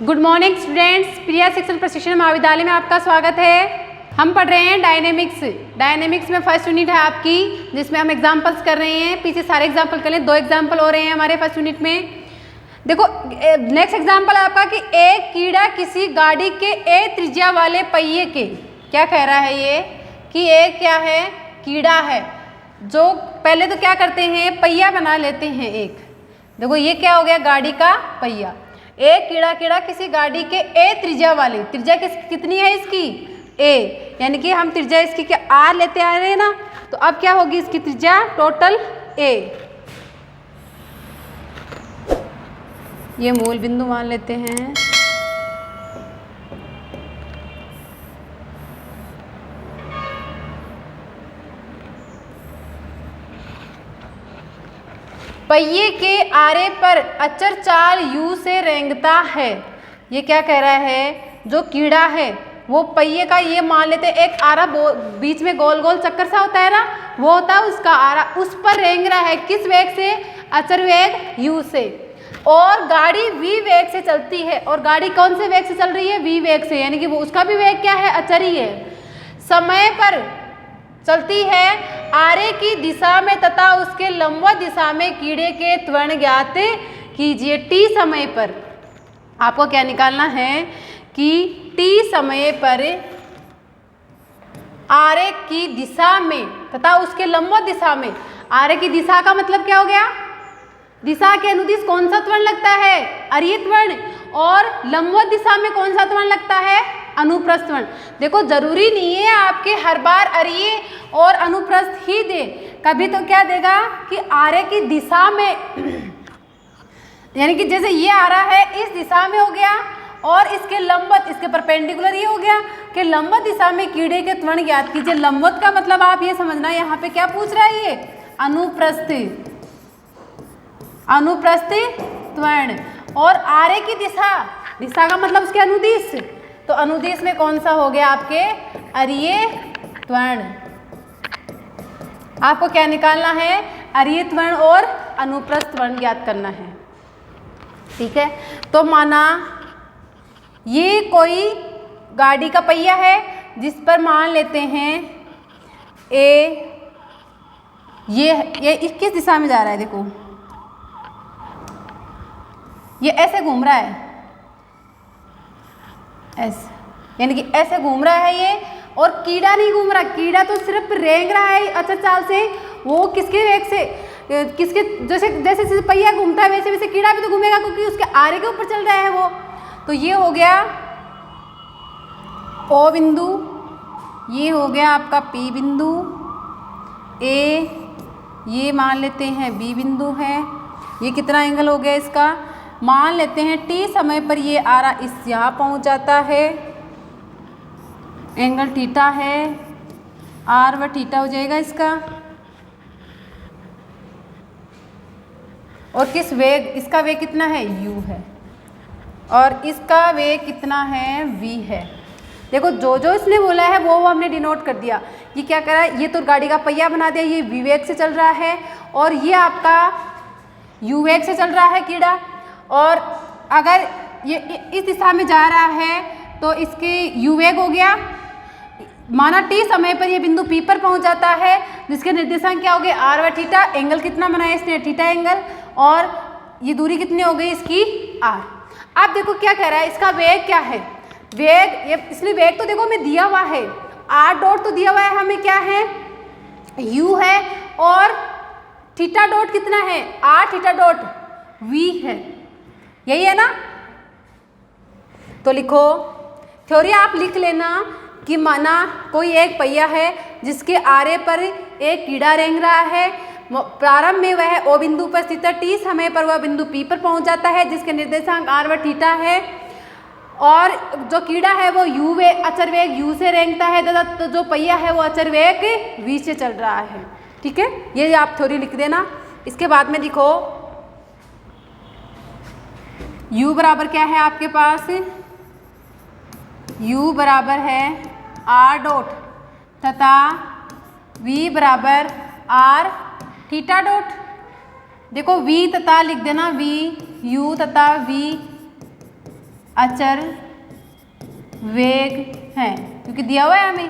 Good morning students, प्रिया शिक्षण प्रशिक्षण महाविद्यालय में आपका स्वागत है। हम पढ़ रहे हैं डायनेमिक्स में फर्स्ट यूनिट है आपकी, जिसमें हम एग्जाम्पल्स कर रहे हैं। पीछे सारे एग्जाम्पल कर लें, 2 एग्जाम्पल हो रहे हैं हमारे फर्स्ट यूनिट में। देखो नेक्स्ट एग्जाम्पल है आपका कि एक कीड़ा किसी गाड़ी के ए त्रिज्या वाले पहिए के, क्या कह रहा है ये कि एक क्या है, कीड़ा है जो पहले तो क्या करते हैं, पहिया बना लेते हैं एक। देखो ये क्या हो गया, गाड़ी का पहिया। एक कीड़ा किसी गाड़ी के ए त्रिज्या वाले, त्रिज्या कितनी है इसकी, ए, यानी कि हम त्रिज्या इसकी क्या आर लेते आ रहे हैं ना, तो अब क्या होगी इसकी त्रिज्या टोटल ए। ये मूल बिंदु मान लेते हैं। पहिए के आरे पर अचर चाल u से रेंगता है। ये क्या कह रहा है, जो कीड़ा है वो पहिए का, ये मान लेते हैं एक आरा बीच में गोल गोल चक्कर सा होता है ना, वो होता है उसका आरा, उस पर रेंग रहा है। किस वेग से, अचर वेग u से। और गाड़ी v वेग से चलती है, और गाड़ी कौन से वेग से चल रही है, v वेग से, यानी कि वो उसका भी वेग क्या है, अचर ही है। समय पर चलती है आरे की दिशा में तथा उसके लंबवत दिशा में कीड़े के त्वरण ज्ञात कीजिए। t समय पर आपको क्या निकालना है कि t समय पर आरे की दिशा में तथा उसके लंबवत दिशा में, आरे की दिशा का मतलब क्या हो गया, दिशा के अनुदिश कौन सा त्वरण लगता है, अरीय त्वरण, और लंबवत दिशा में कौन सा त्वरण लगता है, अनुप्रस्थ त्वरण। देखो जरूरी नहीं है आपके हर बार अरीय और अनुप्रस्थ ही दे, कभी तो क्या देगा कि आरे की दिशा में, यानी कि जैसे ये आ रहा है इस दिशा में हो गया, और इसके लंबवत, इसके परपेंडिकुलर ये हो गया कि लंबवत दिशा में कीड़े के त्वरण ज्ञात कीजिए। लंबवत का मतलब आप ये समझना, यहाँ पे क्या पूछ रहा है, ये अनुप्रस्थ त्वरण। और आरे की दिशा, दिशा का मतलब उसके अनुदिश, तो अनुदिश में कौन सा हो गया आपके, अरीय त्वरण। आपको क्या निकालना है, अरीय त्वरण और अनुप्रस्थ त्वरण ज्ञात करना है, ठीक है। तो माना ये कोई गाड़ी का पहिया है जिस पर मान लेते हैं ए, ये किस दिशा में जा रहा है, देखो ये ऐसे घूम रहा है, ऐसे, यानी कि ऐसे घूम रहा है ये, और कीड़ा नहीं घूम रहा, कीड़ा तो सिर्फ रेंग रहा है अचर चाल से। वो किसके वेग से, किसके, जैसे जैसे पहिया घूमता है वैसे वैसे कीड़ा भी तो घूमेगा, क्योंकि उसके आरे के ऊपर चल रहा है वो। तो ये हो गया ओ बिंदु, ये हो गया आपका पी बिंदु, ए, ये मान लेते हैं बी बिंदु है। ये कितना एंगल हो गया इसका, मान लेते हैं t समय पर ये आरा इस यहाँ पहुँच जाता है, एंगल थीटा है, r व थीटा हो जाएगा इसका। और किस वेग, इसका वेग कितना है, u है, और इसका वेग कितना है, v है। देखो जो जो इसने बोला है वो हमने डिनोट कर दिया। ये क्या कर रहा है, ये तो गाड़ी का पहिया बना दिया, ये v वेग से चल रहा है, और ये आपका u वेग से चल रहा है कीड़ा। और अगर ये इस दिशा में जा रहा है तो इसकी u वेग हो गया। माना t समय पर ये बिंदु P पर पहुंच जाता है, जिसके निर्देशांक क्या हो गए, r व थीटा। एंगल कितना बनाया इसने, थीटा एंगल, और ये दूरी कितनी हो गई इसकी, r। अब देखो क्या कह रहा है, इसका वेग क्या है, वेग, ये इसलिए वेग तो देखो हमें दिया हुआ है, r डॉट तो दिया हुआ है हमें, क्या है, u है, और थीटा डॉट कितना है, r थीटा डॉट v है, यही है ना। तो लिखो, थ्योरी आप लिख लेना कि माना कोई एक पहिया है जिसके आरे पर एक कीड़ा रेंग रहा है। प्रारंभ में वह ओ बिंदु पर स्थित है, टी समय पर वह बिंदु पी पर पहुंच जाता है, जिसके निर्देशांक आर व थीटा है, और जो कीड़ा है वो u वेग, अचर वेग u से रेंगता है, तथा तो जो पहिया है वो अचर वेग v से चल रहा है, ठीक है। ये आप थ्योरी लिख देना। इसके बाद में लिखो u बराबर क्या है आपके पास, u बराबर है r डॉट तथा v बराबर r थीटा डॉट। देखो v तथा लिख देना, v u तथा v अचर वेग हैं, क्योंकि दिया हुआ है हमें,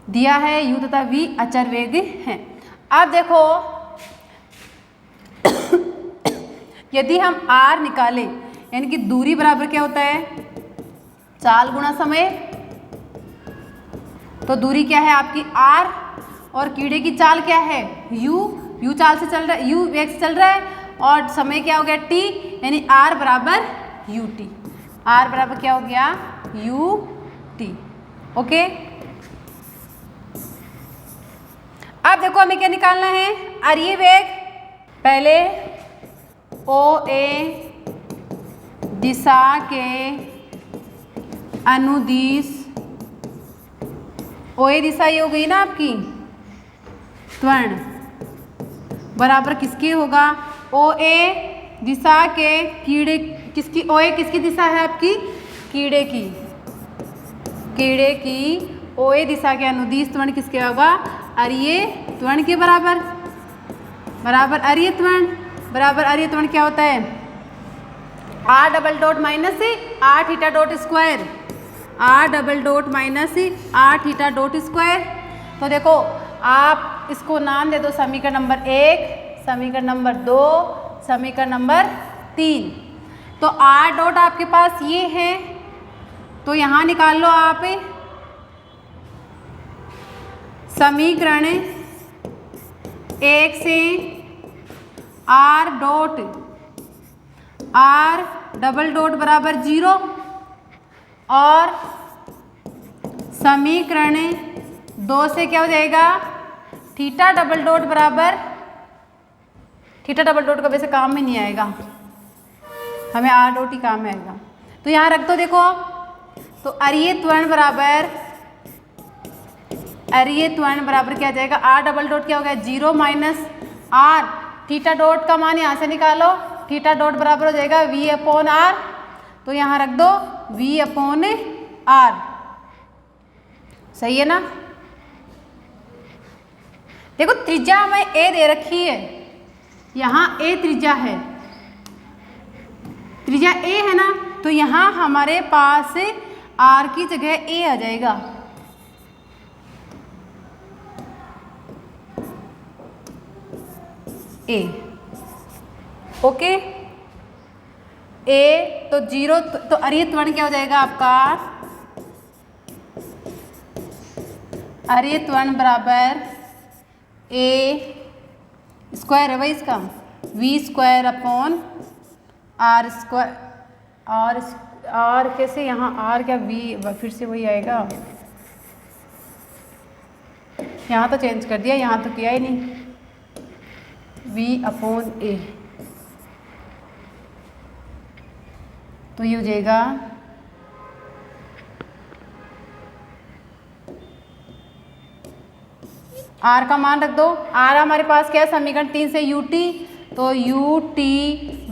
दिया है u तथा v अचर वेग हैं। अब देखो यदि हम r निकालें, यानी कि दूरी बराबर क्या होता है, चाल गुणा समय। तो दूरी क्या है आपकी r, और कीड़े की चाल क्या है u चाल से चल रहा है, u वेग से चल रहा है, और समय क्या हो गया t, यानी r बराबर ut। r बराबर क्या हो गया ut। ओके, अब देखो हमें क्या निकालना है, अरीय वेग। पहले OA दिशा के अनुदिश, OA दिशा ये हो गई ना आपकी त्वरण, बराबर किसके होगा, OA दिशा के कीड़े, किसकी, OA किसकी दिशा है आपकी, कीड़े की OA दिशा के अनुदिश त्वरण किसके होगा, अरीय त्वरण के बराबर, अरीय त्वरण बराबर। अरीय त्वरण क्या होता है, r double dot minus r theta dot square, r double dot minus r theta dot square. तो देखो आप इसको नाम दे दो, समीकरण नंबर 1, समीकरण नंबर 2, समीकरण नंबर 3। तो r डॉट आपके पास ये है, तो यहाँ निकाल लो आप समीकरण 1 से r dot r double dot बराबर 0, और समीकरण 2 से क्या हो जाएगा, थीटा डबल डॉट बराबर, थीटा डबल डॉट का वैसे काम में नहीं आएगा, हमें r डॉट ही काम में आएगा। तो यहाँ रख दो, देखो तो अरीय त्वरण बराबर, क्या आ जाएगा, r डबल डॉट क्या हो गया 0 माइनस r, थीटा डॉट का मान यहाँ से निकालो, थीटा डॉट बराबर हो जाएगा v अपॉन r। तो यहाँ रख दो v अपॉन r, सही है ना। देखो त्रिज्या हमें a दे रखी है, यहाँ a त्रिज्या है, त्रिज्या a है ना, तो यहाँ हमारे पास r की जगह a आ जाएगा। a, ओके, a तो 0, तो अरीय त्वरण क्या हो जाएगा आपका, अरीय त्वरण बराबर a स्क्वायर है भाई इसका, v square upon r square, r कैसे, यहाँ r क्या v, फिर से वही आएगा, यहाँ तो चेंज कर दिया, यहाँ तो किया ही नहीं, v अपॉन a। तो ये हो जाएगा r का मान रख दो, r हमारे पास क्या है समीकरण 3 से ut, तो ut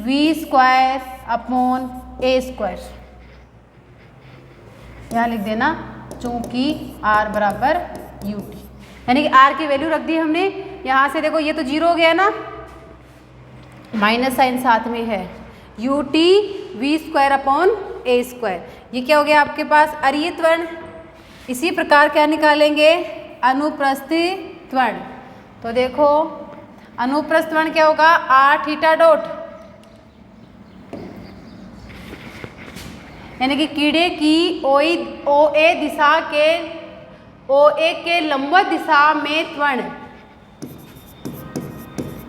v square upon a square, यहाँ लिख देना, चूंकि r बराबर ut, यानी कि r की वैल्यू रख दी हमने। यहाँ से देखो ये तो 0 हो गया ना, माइनस साइन साथ में है, ut v square upon a square, ये क्या हो गया आपके पास अरीय त्वरण। इसी प्रकार क्या निकालेंगे, अनुप्रस्थ त्वरण। तो देखो अनुप्रस्थ त्वरण क्या होगा, r थीटा डॉट, यानी कि कीड़े की OA दिशा के, OA के लंबवत दिशा में त्वरण,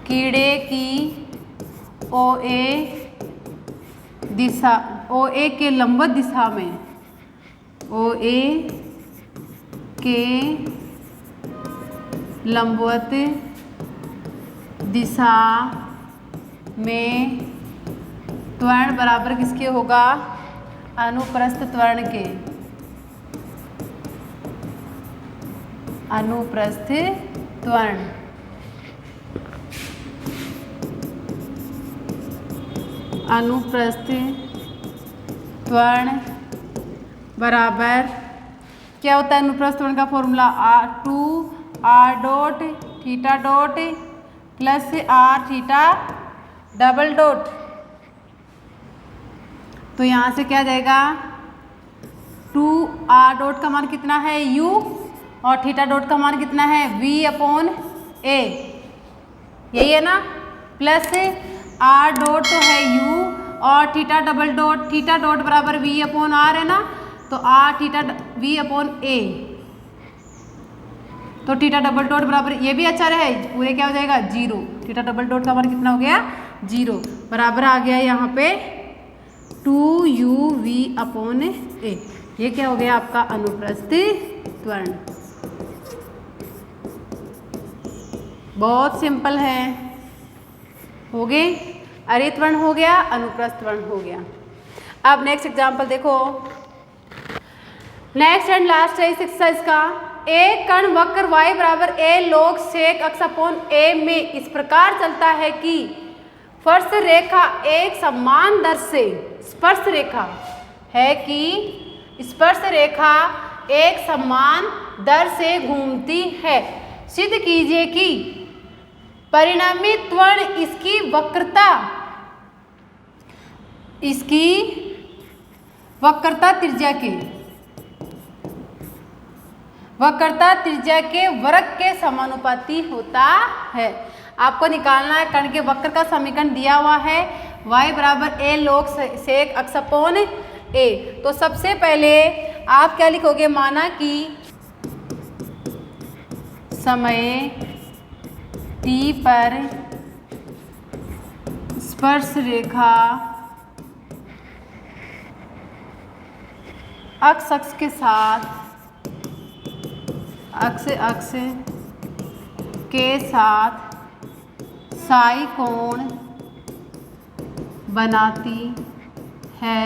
कीड़े की OA के लंबवत दिशा में, OA के लंबवत दिशा में त्वरण बराबर किसके होगा, अनुप्रस्थ त्वरण के, अनुप्रस्थ त्वरण। अनुप्रस्थ त्वरण बराबर क्या होता है, अनुप्रस्थ त्वरण का formula r2 r dot theta dot plus r theta double dot. तो यहाँ से क्या जाएगा 2r डॉट का मान कितना है u और थीटा डॉट का मान कितना है v/a, यही है ना। प्लस r डॉट तो है u और theta double dot, theta dot बराबर v/r है ना, तो r थीटा v/a, तो थीटा डबल डॉट बराबर ये भी अचर है, पूरे क्या हो जाएगा 0। थीटा डबल डॉट का मान कितना हो गया 0, बराबर आ गया यहाँ पे 2uv/a। ये क्या हो गया आपका अनुप्रस्थ त्वरण। बहुत सिंपल है, हो गए। अरित वर्ण हो गया, अनुप्रस्थ वर्ण हो गया। अब नेक्स्ट एग्जांपल देखो, नेक्स्ट एंड लास्ट है इस एक्सरसाइज का। एक कण वक्र y बराबर a log sec x upon a में इस प्रकार चलता है कि स्पर्श रेखा एक समान दर से, स्पर्श रेखा है कि स्पर्श रेखा एक समान दर से घूमती है। सिद्ध कीजिए कि परिणामी त्वरण इसकी वक्रता त्रिज्या के वर्ग के समानुपाती होता है। आपको निकालना है कण के वक्र का समीकरण दिया हुआ है y बराबर a log sec x upon a। तो सबसे पहले आप क्या लिखोगे, माना कि समय t पर स्पर्श रेखा अक्ष के साथ अक्ष के साथ साई कोण बनाती है,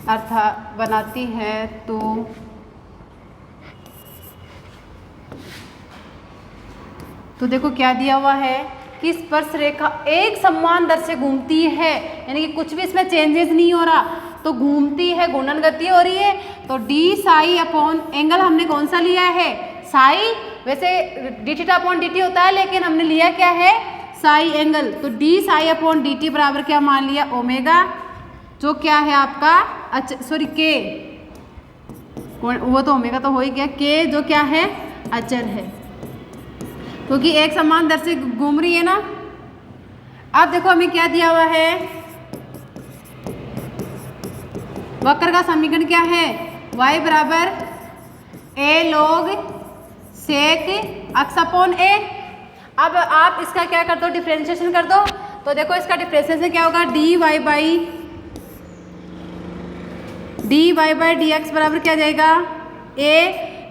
अर्थात बनाती है, तो देखो क्या दिया हुआ है कि स्पर्श रेखा एक समान दर से घूमती है, यानी कि कुछ भी इसमें चेंजेस नहीं हो रहा, तो घूमती है, घूर्णन गति हो रही है। तो डी साई अपॉन एंगल हमने कौन सा लिया है साई, वैसे D theta upon d T होता है लेकिन हमने लिया क्या है साई एंगल। तो D psi upon d t बराबर क्या मान लिया ओमेगा, जो क्या है आपका सॉरी के, वो तो ओमेगा तो हो ही गया, के जो क्या है अचर है, क्योंकि एक समान दर से घूम रही है ना। अब देखो हमें क्या दिया हुआ है, वक्र का समीकरण क्या है y बराबर a log sec x upon a। अब आप इसका क्या कर दो, डिफ्रेंशिएशन कर दो। तो देखो इसका डिफ्रेंशिएशन क्या होगा, dy बाई डी एक्स बराबर क्या जाएगा a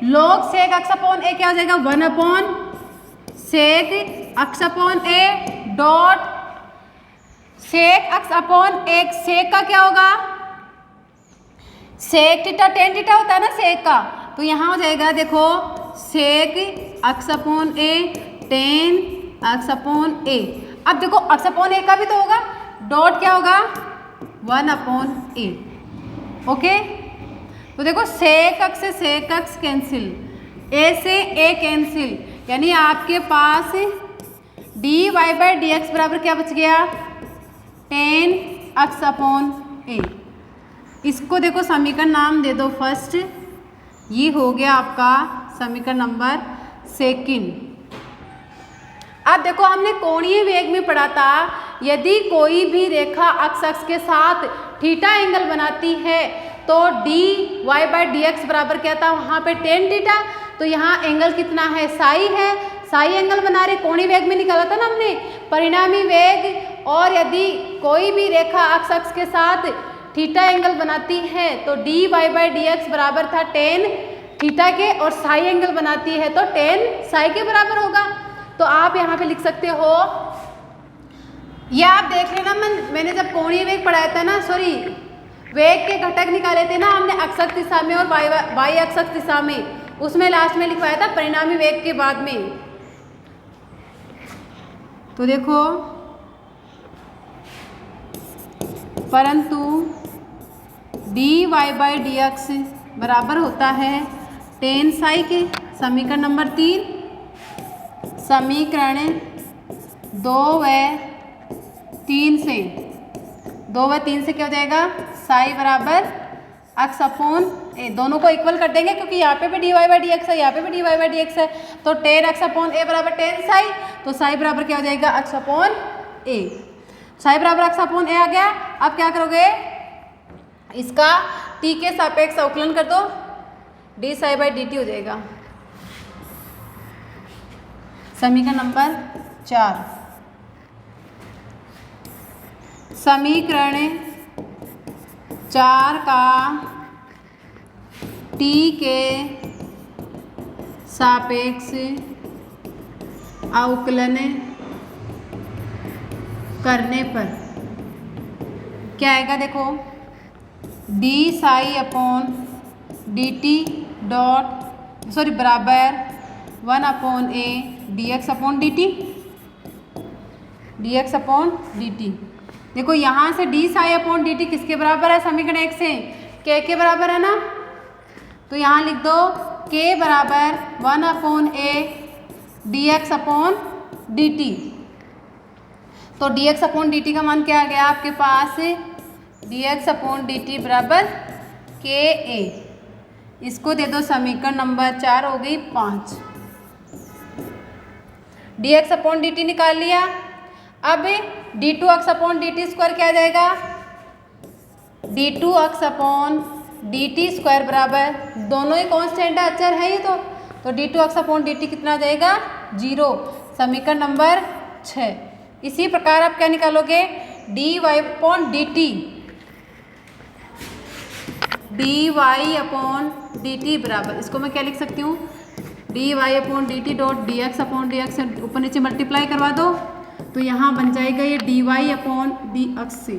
log sec x upon a क्या हो जाएगा 1 upon sec x upon a dot sec x upon एक sec का क्या होगा सेक थीटा टेन थीटा होता है ना सेक का, तो यहाँ हो जाएगा देखो सेक x upon A ten x upon a. अब देखो एक्स अपॉन ए का भी तो होगा, डॉट क्या होगा 1 अपॉन ए। ओके, तो देखो सेक एक्स से सेक एक्स कैंसिल, ए से ए कैंसिल, यानी आपके पास d y by d x बराबर क्या बच गया 10 एक्स अपॉन ए। इसको देखो समीकरण नाम दे दो फर्स्ट, ये हो गया आपका समीकरण नंबर सेकंड। अब देखो हमने कोणीय वेग में पढ़ा था, यदि कोई भी रेखा अक्ष के साथ थीटा एंगल बनाती है तो d y by d x बराबर क्या था वहाँ पे टेन थीटा, तो यहाँ एंगल कितना है साई है, साई एंगल बना रहे, कोणीय वेग में निकाला था ना हमने परिणामी वेग। और यदि कोई भी रेखा अक्ष के साथ थीटा एंगल बनाती है तो d y by d x बराबर था टेन थीटा के, और साई एंगल बनाती है तो टेन साई के बराबर होगा। तो आप यहाँ पे लिख सकते हो, या आप देख लेना मैंने जब कोणीय वेग पढ़ाया था ना, सॉरी वेग के घटक निकाले थे ना हमने अक्षक दिशा में और वाई अक्षक दिशा में, उसमें लास्ट में लिखवाया था परिणामी वेग के बाद में। तो देखो परंतु d y by d x बराबर होता है टेन साई के, समीकरण नंबर 3। समीकरण 2 व 3 से, 2 व 3 से क्या हो जाएगा, साई बराबर x अपॉन ए। दोनों को इक्वल कर देंगे क्योंकि यहाँ पे भी dy बाई डी एक्स है, यहाँ पे भी dy बाई डी एक्स है। तो tan x अपॉन ए बराबर tan साई, तो साई बराबर क्या हो जाएगा, x अपॉन ए। साई बराबर x अपॉन ए आ गया। अब क्या करोगे, इसका t के सापेक्ष अवकलन कर दो, D psi by D T हो जाएगा। समीकरण नंबर 4, समीकरण 4 का t के सापेक्ष अवकलन करने पर क्या आएगा, देखो D psi upon d t dot sorry बराबर 1 upon a d x upon d t, D x upon d T. देखो यहाँ से D psi upon d T किसके बराबर है, समीकरण 1 से के बराबर है ना, तो यहाँ लिख दो के बराबर 1 upon a d x upon d t. तो d x upon d t का मान क्या आ गया आपके पास, d x upon d t बराबर के ए। इसको दे दो समीकरण नंबर 4 हो गई 5। D x upon d t निकाल लिया। अब d two x upon d t square क्या आ जाएगा, d two x upon d t square बराबर, दोनों ही कॉन्स्टेंट है, अचर है ये तो d two x upon d t कितना आ जाएगा, 0। समीकरण नंबर 6। इसी प्रकार आप क्या निकालोगे, d y upon d t, d y upon d t बराबर, इसको मैं क्या लिख सकती हूँ, d y upon d t dot d x upon d x, ऊपर नीचे मल्टीप्लाई करवा दो तो यहाँ बन जाएगा ये d y upon d x से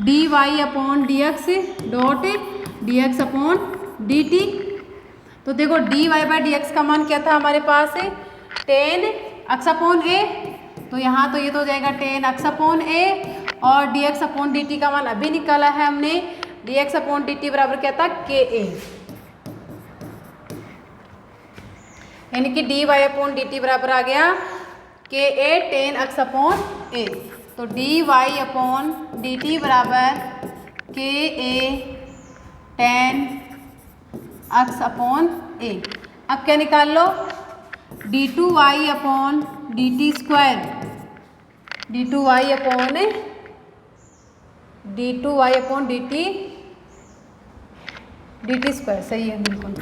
d y upon d x dot d x upon d t. तो देखो d y by d x का मान क्या था हमारे पास, टेन एक्स अपॉन ए, तो यहाँ तो ये तो हो जाएगा टेन एक्स अपॉन ए, और d x upon d t का मान अभी निकाला है हमने, d x upon d t बराबर क्या था, के ए, यानी कि d y upon d t बराबर आ गया k a ten x upon a. तो d y upon d t बराबर k a ten x upon a. अब क्या निकाल लो, d two y upon d t square, d two y upon d t square, सही है बिल्कुल।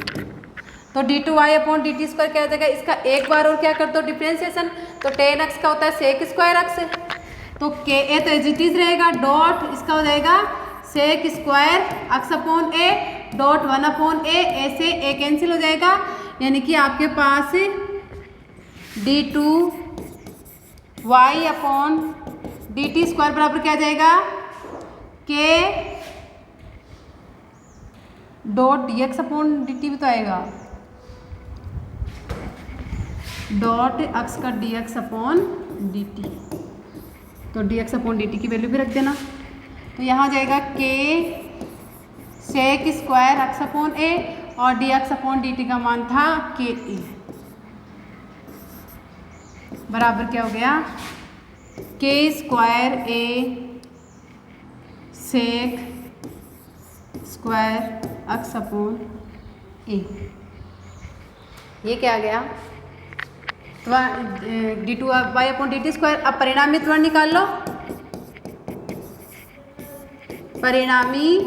तो d two y upon d t square क्या हो जाएगा, इसका एक बार और क्या कर दो डिफ्रेंसिएशन, तो टेन एक्स का होता है सेक स्क्वायर एक्स, तो के ए तो एज इट इज रहेगा, डॉट इसका हो जाएगा sec square x upon a dot 1 upon a, ऐसे ए कैंसिल हो जाएगा, यानी कि आपके पास d two y upon d t square बराबर क्या आ जाएगा, k dot d x upon d t भी तो आएगा, डॉट एक्स का d x upon d t, तो d x upon d t की वैल्यू भी रख देना। तो यहाँ हो जाएगा के सेक स्क्वायर एक्स अपॉन ए, और d x upon d t का मान था के ए, बराबर क्या हो गया, k square a sec square x upon a. ये क्या आ गया, d two y upon d t square. अब परिणामी त्वरण निकाल लो, परिणामी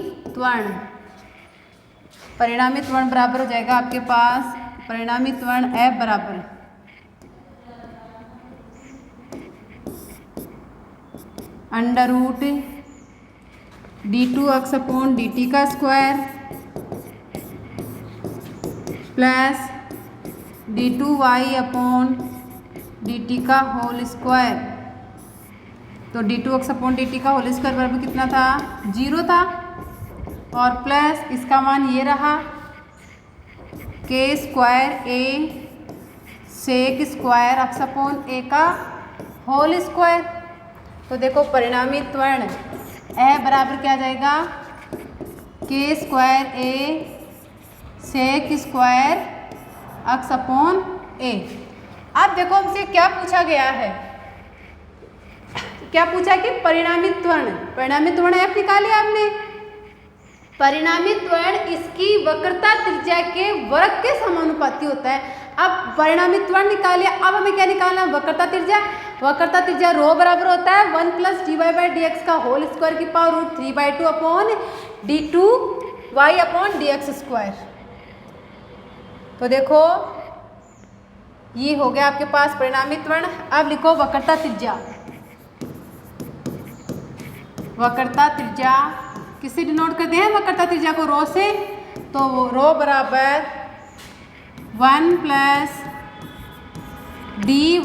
त्वरण बराबर हो जाएगा आपके पास, परिणामी त्वरण एफ बराबर under root d two x upon d t का square plus d two y upon d t का होल स्क्वायर। तो d two x upon d t का होल स्क्वायर बराबर कितना था, 0 था, और प्लस इसका मान ये रहा के square a sec square x upon ए का होल स्क्वायर। तो देखो परिणामी त्वरण ए बराबर क्या आ जाएगा, के square a sec square x upon a. अब देखो हमसे क्या पूछा गया है, क्या पूछा कि परिणामी त्वरण एफ निकाले आपने। परिणामी त्वरण इसकी वक्रता त्रिज्या के वर्ग के समानुपाती होता है। अब परिणामी त्वरण निकालिए, अब हमें क्या निकालना है, वक्रता त्रिज्या। वक्रता त्रिज्या रो बराबर होता है 1 + dy/dx का होल स्क्वायर की power √3/2 upon d2y upon dx square. तो देखो ये हो गया आपके पास परिणामी त्वरण। अब लिखो वक्रता त्रिज्या। वक्रता त्रिज्या किससे डिनोट करते हैं, वक्रता त्रिज्या को रो से। तो रो बराबर 1 + dy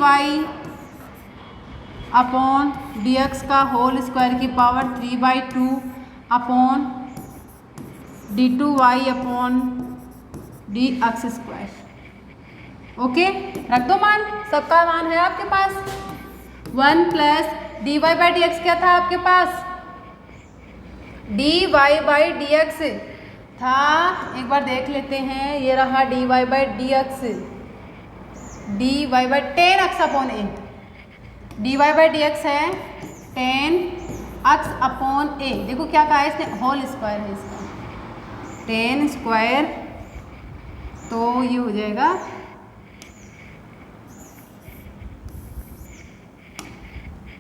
अपॉन dx का होल स्क्वायर की power 3/2 upon d2y upon dx square. Okay, रख दो मान, सबका मान है आपके पास। 1 + dy/dx क्या था आपके पास, dy/dx था, एक बार देख लेते हैं, ये रहा dy/dx, dy/tan x upon a, dy/dx है tan x अपॉन a। देखो क्या कहा है इसने, होल स्क्वायर है इसका, tan स्क्वायर, तो ये हो जाएगा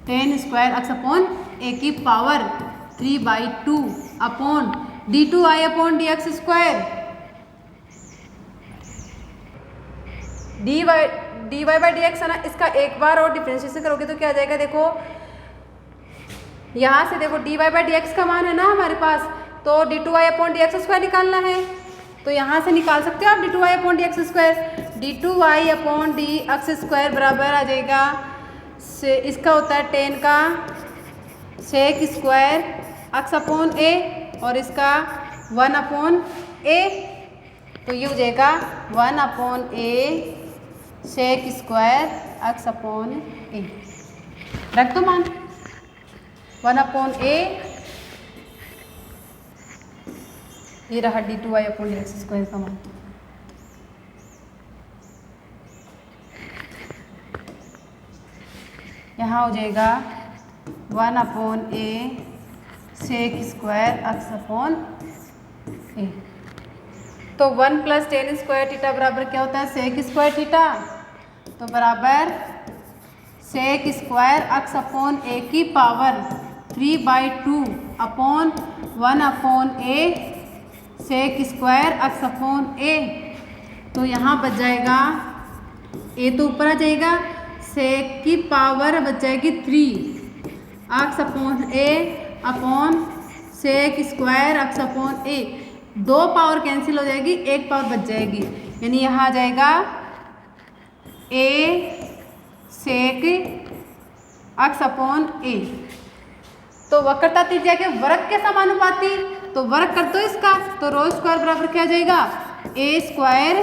tan square x upon a की power 3/2 upon d2y upon dx square. dy/dx है ना, इसका एक बार और डिफरेंशिएशन करोगे तो क्या आ जाएगा, देखो यहाँ से देखो dy/dx का मान है ना हमारे पास, तो d2y अपॉन dx स्क्वायर निकालना है, तो यहाँ से निकाल सकते हो आप d2y upon dx square. d2y upon dx square बराबर आ जाएगा से, इसका होता है tan का sec square x upon a और इसका 1 अपॉन a, तो ये हो जाएगा 1 upon a sec square x upon a। रख दो मान 1 अपॉन a, ये रहा d2y अपॉन dx स्क्वायर का मान। यहाँ हो जाएगा 1 upon a sec square x upon a। तो 1 + tan स्क्वायर थीटा बराबर क्या होता है, सेक स्क्वायर थीटा, तो बराबर sec square x upon a की power 3/2 upon 1 upon a sec square x upon a। तो यहाँ बच जाएगा a तो ऊपर आ जाएगा, सेक की पावर बच जाएगी 3 x upon a upon sec square x upon a। 2 power cancel हो जाएगी, 1 पावर बच जाएगी, यानी यहाँ आ जाएगा a sec x upon a। तो वक्रता त्रिज्या के वर्ग के समानुपाती, तो वर्ग कर दो इसका, तो रो स्क्वायर बराबर क्या आ जाएगा, a square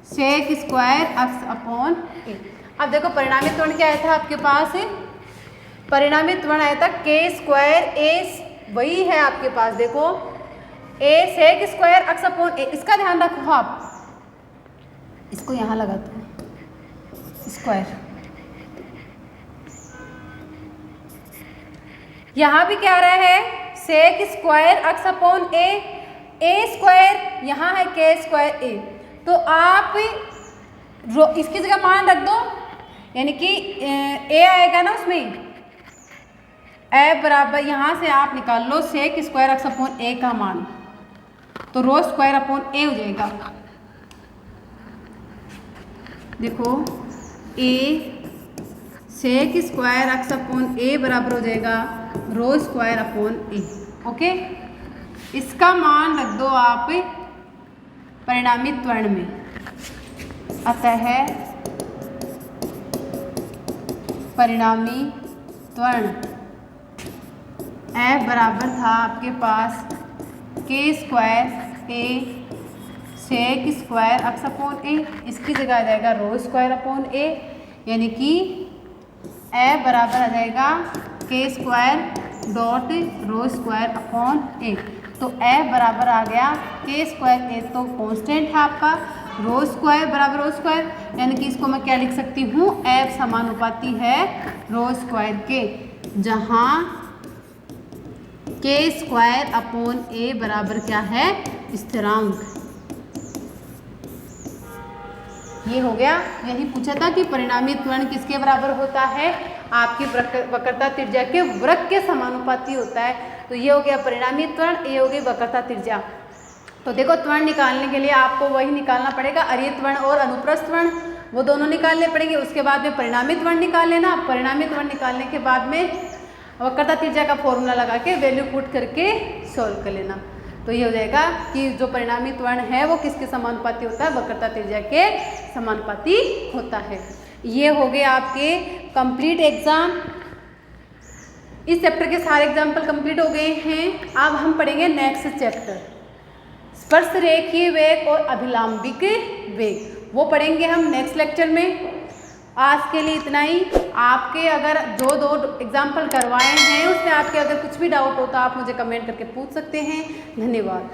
sec square x upon a। अब देखो परिणामी त्वरण क्या आया था आपके पास, परिणामी त्वरण आया था k स्क्वायर a, वही है आपके पास, देखो a sec square x upon a। इसका ध्यान रखो आप, इसको यहाँ लगा दो स्क्वायर। यहाँ भी क्या आ रहा है, sec square x upon a square, यहाँ है k स्क्वायर a, तो आप इसकी जगह मान रख दो, यानी कि a आएगा ना उसमें, a बराबर यहाँ से आप निकाल लो sec square x upon a का मान, तो रो स्क्वायर अपॉन a हो जाएगा। देखो a sec square x upon a बराबर हो जाएगा rho square upon a। Okay, इसका मान रख दो आप परिणामी त्वरण में। अतः परिणामी त्वरण F बराबर था आपके पास k square a sec square x upon a, इसकी जगह आ जाएगा रो स्क्वायर अपॉन a, यानी कि F बराबर आ जाएगा k square dot rho square upon a। तो F बराबर आ गया k स्क्वायर, a तो कांस्टेंट है आपका, रो स्क्वायर बराबर रो स्क्वायर, यानी कि इसको मैं क्या लिख सकती हूँ, F समानुपाती है रो स्क्वायर के, जहाँ के स्क्वायर अपॉन ए बराबर क्या है, स्थिरांक। ये हो गया। यही पूछा था कि परिणामी त्वरण किसके बराबर होता है, आपकी वक्रता त्रिज्या के वृत्त के समानुपाती होता है। तो ये हो गया परिणामी त्वरण, ये हो गई वक्रता त्रिज्या। तो देखो त्वरण निकालने के लिए आपको वही निकालना पड़ेगा, अरीय त्वरण और अनुप्रस्थ त्वरण, वो दोनों निकालने पड़ेंगे। उसके बाद में परिणामी त्वरण निकाल लेना। परिणामी त्वरण निकालने के बाद में वक्रता त्रिज्या का फॉर्मूला लगा के वैल्यू पुट करके सॉल्व कर लेना। तो ये हो जाएगा कि जो परिणामी त्वरण है वो किसके समानुपाती होता है, वक्रता त्रिज्या के समानुपाती होता है। ये हो गए आपके कंप्लीट एग्जाम। इस चैप्टर के सारे एग्जाम्पल कंप्लीट हो गए हैं। अब हम पढ़ेंगे नेक्स्ट चैप्टर, स्पर्श रेखीय वेग और अभिलंबिक वेग, वो पढ़ेंगे हम नेक्स्ट लेक्चर में। आज के लिए इतना ही। आपके अगर जो दो एग्जाम्पल करवाए हैं उसमें आपके अगर कुछ भी डाउट हो तो आप मुझे कमेंट करके पूछ सकते हैं। धन्यवाद।